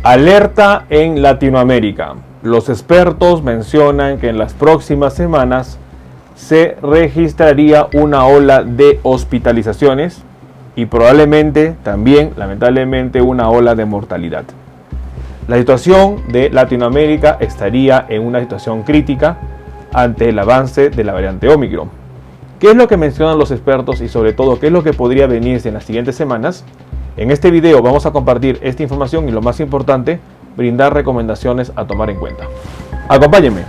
Alerta en Latinoamérica. Los expertos mencionan que en las próximas semanas se registraría una ola de hospitalizaciones y probablemente también, lamentablemente, una ola de mortalidad. La situación de Latinoamérica estaría en una situación crítica ante el avance de la variante Ómicron. ¿Qué es lo que mencionan los expertos y sobre todo qué es lo que podría venirse en las siguientes semanas? En este video vamos a compartir esta información y lo más importante, brindar recomendaciones a tomar en cuenta. Acompáñenme.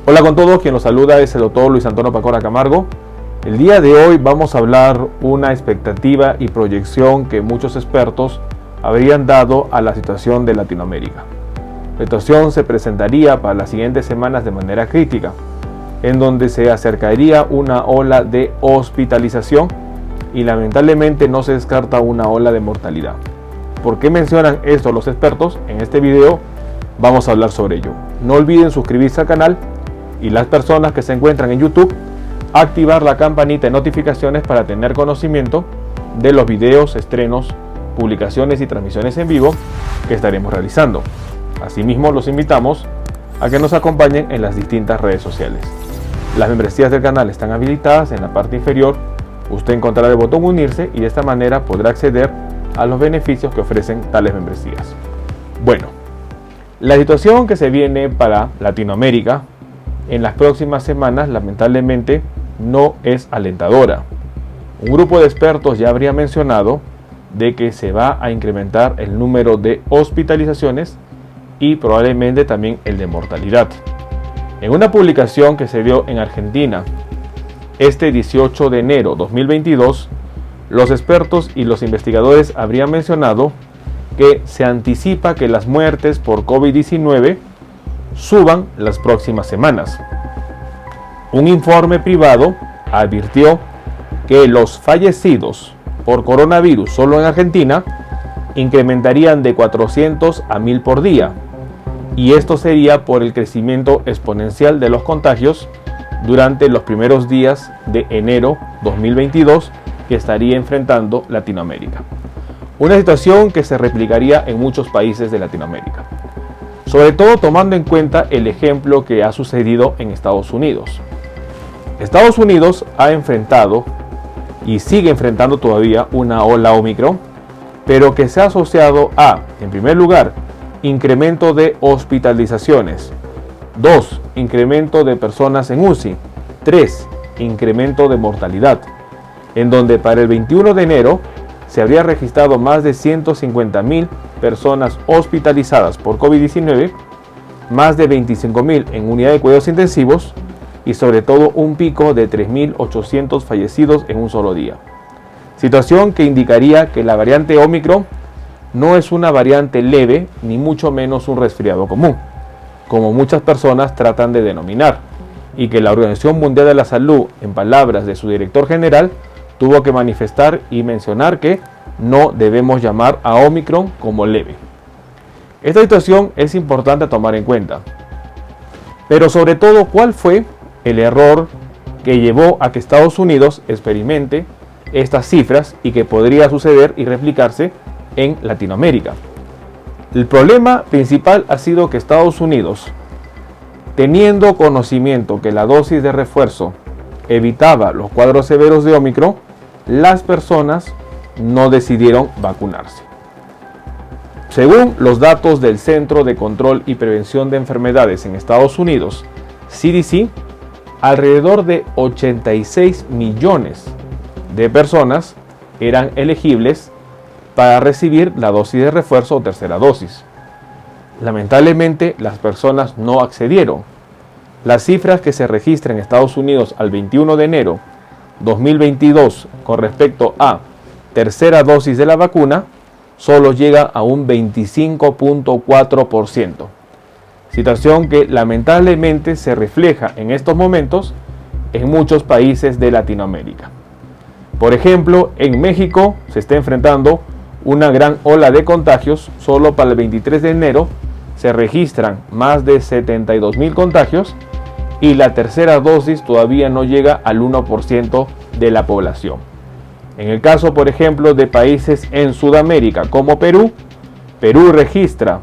Hola con todos, quien los saluda es el doctor Luis Antonio Pacora Camargo. El día de hoy vamos a hablar una expectativa y proyección que muchos expertos habrían dado a la situación de Latinoamérica. La situación se presentaría para las siguientes semanas de manera crítica, en donde se acercaría una ola de hospitalización y lamentablemente no se descarta una ola de mortalidad. ¿Por qué mencionan esto los expertos? En este video vamos a hablar sobre ello. No olviden suscribirse al canal y las personas que se encuentran en YouTube, activar la campanita de notificaciones para tener conocimiento de los videos, estrenos, publicaciones y transmisiones en vivo que estaremos realizando. Asimismo, los invitamos a que nos acompañen en las distintas redes sociales. Las membresías del canal están habilitadas en la parte inferior. Usted encontrará el botón unirse y de esta manera podrá acceder a los beneficios que ofrecen tales membresías. Bueno, la situación que se viene para Latinoamérica en las próximas semanas lamentablemente no es alentadora. Un grupo de expertos ya habría mencionado de que se va a incrementar el número de hospitalizaciones y probablemente también el de mortalidad. En una publicación que se dio en Argentina este 18 de enero 2022, los expertos y los investigadores habrían mencionado que se anticipa que las muertes por COVID-19 suban las próximas semanas. Un informe privado advirtió que los fallecidos por coronavirus solo en Argentina incrementarían de 400 a 1000 por día, y esto sería por el crecimiento exponencial de los contagios durante los primeros días de enero 2022 que estaría enfrentando Latinoamérica. Una situación que se replicaría en muchos países de Latinoamérica, sobre todo tomando en cuenta el ejemplo que ha sucedido en Estados Unidos. Estados Unidos ha enfrentado y sigue enfrentando todavía una ola Ómicron, pero que se ha asociado a, en primer lugar, incremento de hospitalizaciones, 2, incremento de personas en UCI, 3, incremento de mortalidad, en donde para el 21 de enero se habría registrado más de 150.000 personas hospitalizadas por COVID-19, más de 25.000 en unidad de cuidados intensivos y sobre todo un pico de 3.800 fallecidos en un solo día. Situación que indicaría que la variante Ómicron no es una variante leve ni mucho menos un resfriado común, como muchas personas tratan de denominar, y que la Organización Mundial de la Salud, en palabras de su director general, tuvo que manifestar y mencionar que no debemos llamar a Ómicron como leve. Esta situación es importante tomar en cuenta, pero sobre todo, ¿cuál fue el error que llevó a que Estados Unidos experimente estas cifras y que podría suceder y replicarse en Latinoamérica? El problema principal ha sido que Estados Unidos, teniendo conocimiento que la dosis de refuerzo evitaba los cuadros severos de Ómicron, las personas no decidieron vacunarse. Según los datos del Centro de Control y Prevención de Enfermedades en Estados Unidos, CDC, alrededor de 86 millones de personas eran elegibles para recibir la dosis de refuerzo o tercera dosis. Lamentablemente, las personas no accedieron. Las cifras que se registran en Estados Unidos al 21 de enero 2022 con respecto a tercera dosis de la vacuna solo llega a un 25.4%. Situación que lamentablemente se refleja en estos momentos en muchos países de Latinoamérica. Por ejemplo, en México se está enfrentando una gran ola de contagios. Solo para el 23 de enero se registran más de 72.000 contagios y la tercera dosis todavía no llega al 1% de la población. En el caso, por ejemplo, de países en Sudamérica como Perú, Perú registra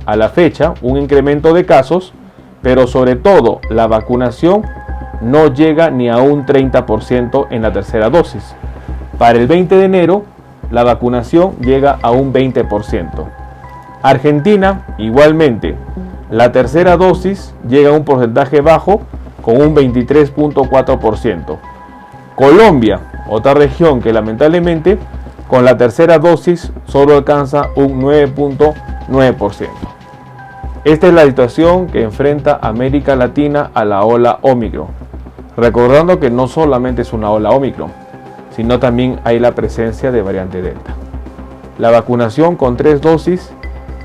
a la fecha un incremento de casos, pero sobre todo la vacunación no llega ni a un 30% en la tercera dosis. Para el 20 de enero, la vacunación llega a un 20%. Argentina, igualmente, la tercera dosis llega a un porcentaje bajo con un 23.4%. Colombia, otra región que lamentablemente con la tercera dosis solo alcanza un 9.9%. Esta es la situación que enfrenta América Latina a la ola Ómicron. Recordando que no solamente es una ola Ómicron, sino también hay la presencia de variante Delta. La vacunación con 3 dosis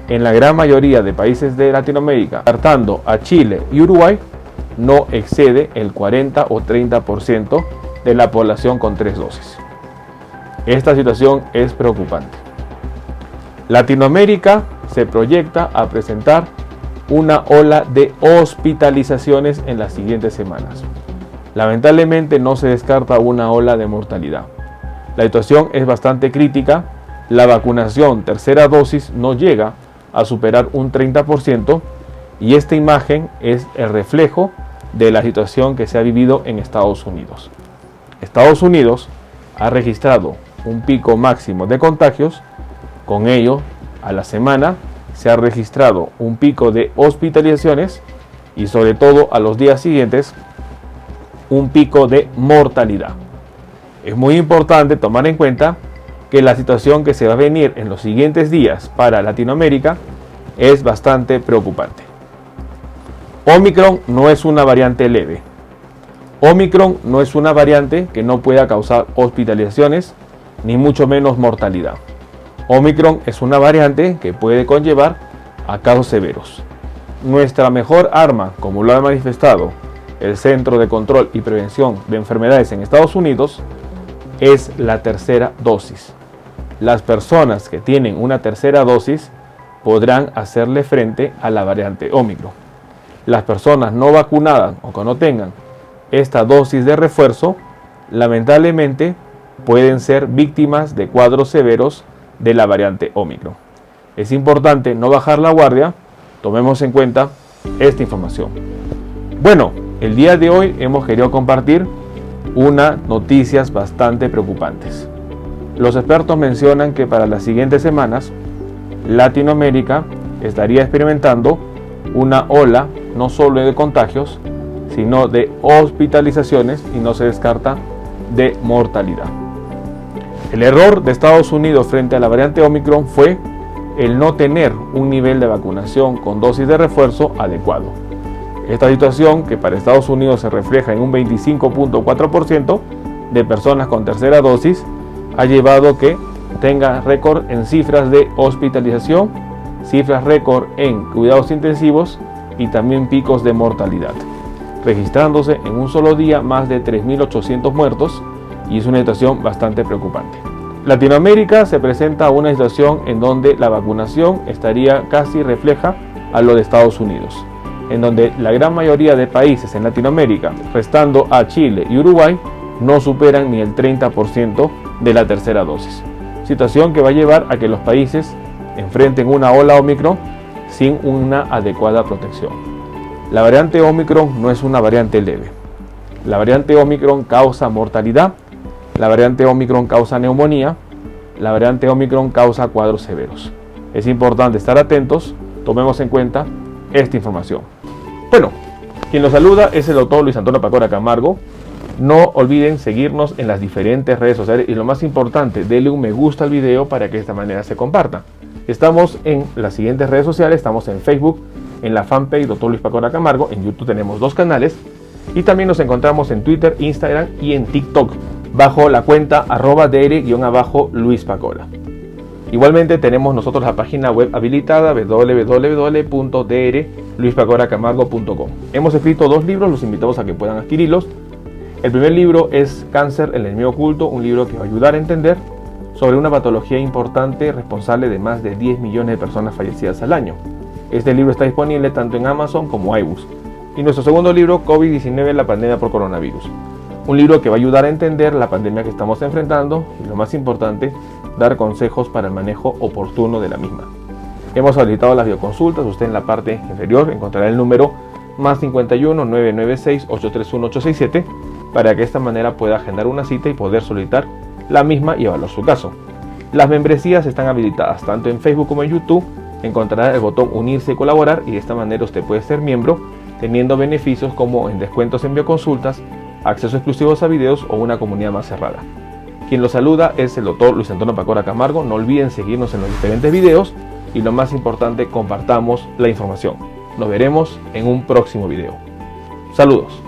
en la gran mayoría de países de Latinoamérica, apartando a Chile y Uruguay, no excede el 40 o 30% de la población con 3 dosis. Esta situación es preocupante. Latinoamérica se proyecta a presentar una ola de hospitalizaciones en las siguientes semanas. Lamentablemente no se descarta una ola de mortalidad. La situación es bastante crítica. La vacunación tercera dosis no llega a superar un 30% y esta imagen es el reflejo de la situación que se ha vivido en Estados Unidos. Estados Unidos ha registrado un pico máximo de contagios. Con ello, a la semana se ha registrado un pico de hospitalizaciones y sobre todo a los días siguientes un pico de mortalidad. Es muy importante tomar en cuenta que la situación que se va a venir en los siguientes días para Latinoamérica es bastante preocupante. Ómicron no es una variante leve. Ómicron no es una variante que no pueda causar hospitalizaciones ni mucho menos mortalidad. Ómicron es una variante que puede conllevar a casos severos. Nuestra mejor arma, como lo ha manifestado el Centro de Control y Prevención de Enfermedades en Estados Unidos, es la tercera dosis. Las personas que tienen una tercera dosis podrán hacerle frente a la variante Ómicron. Las personas no vacunadas o que no tengan esta dosis de refuerzo, lamentablemente pueden ser víctimas de cuadros severos de la variante Ómicron. Es importante no bajar la guardia. Tomemos en cuenta esta información. Bueno, el día de hoy hemos querido compartir unas noticias bastante preocupantes. Los expertos mencionan que para las siguientes semanas Latinoamérica estaría experimentando una ola no solo de contagios, sino de hospitalizaciones y no se descarta de mortalidad. El error de Estados Unidos frente a la variante Ómicron fue el no tener un nivel de vacunación con dosis de refuerzo adecuado. Esta situación, que para Estados Unidos se refleja en un 25.4% de personas con tercera dosis, ha llevado a que tenga récord en cifras de hospitalización, cifras récord en cuidados intensivos y también picos de mortalidad, registrándose en un solo día más de 3.800 muertos, y es una situación bastante preocupante. Latinoamérica se presenta una situación en donde la vacunación estaría casi refleja a lo de Estados Unidos, en donde la gran mayoría de países en Latinoamérica, restando a Chile y Uruguay, no superan ni el 30% de la tercera dosis. Situación que va a llevar a que los países enfrenten una ola Ómicron sin una adecuada protección. La variante Ómicron no es una variante leve. La variante Ómicron causa mortalidad, la variante Ómicron causa neumonía, la variante Ómicron causa cuadros severos. Es importante estar atentos, tomemos en cuenta esta información. Bueno, quien los saluda es el doctor Luis Antonio Pacora Camargo. No olviden seguirnos en las diferentes redes sociales y lo más importante, denle un me gusta al video para que de esta manera se comparta. Estamos en las siguientes redes sociales, estamos en Facebook, en la fanpage Dr. Luis Pacora Camargo, en YouTube tenemos 2 canales y también nos encontramos en Twitter, Instagram y en TikTok bajo la cuenta @dr_Luis Pacora. Igualmente tenemos nosotros la página web habilitada www.drluispacoracamargo.com. Hemos escrito 2 libros, los invitamos a que puedan adquirirlos. El primer libro es Cáncer, el enemigo oculto, un libro que va a ayudar a entender sobre una patología importante responsable de más de 10 millones de personas fallecidas al año. Este libro está disponible tanto en Amazon como iBooks. Y nuestro segundo libro, COVID-19, la pandemia por coronavirus. Un libro que va a ayudar a entender la pandemia que estamos enfrentando y, lo más importante, dar consejos para el manejo oportuno de la misma. Hemos habilitado las videoconsultas. Usted en la parte inferior encontrará el número +51 996 831 867 para que de esta manera pueda agendar una cita y poder solicitar la misma y evaluar su caso. Las membresías están habilitadas tanto en Facebook como en YouTube. Encontrará el botón unirse y colaborar, y de esta manera usted puede ser miembro teniendo beneficios como en descuentos en bioconsultas, acceso exclusivos a videos o una comunidad más cerrada. Quien lo saluda es el Dr. Luis Antonio Pacora Camargo. No olviden seguirnos en los diferentes videos y, lo más importante, compartamos la información. Nos veremos en un próximo video. Saludos.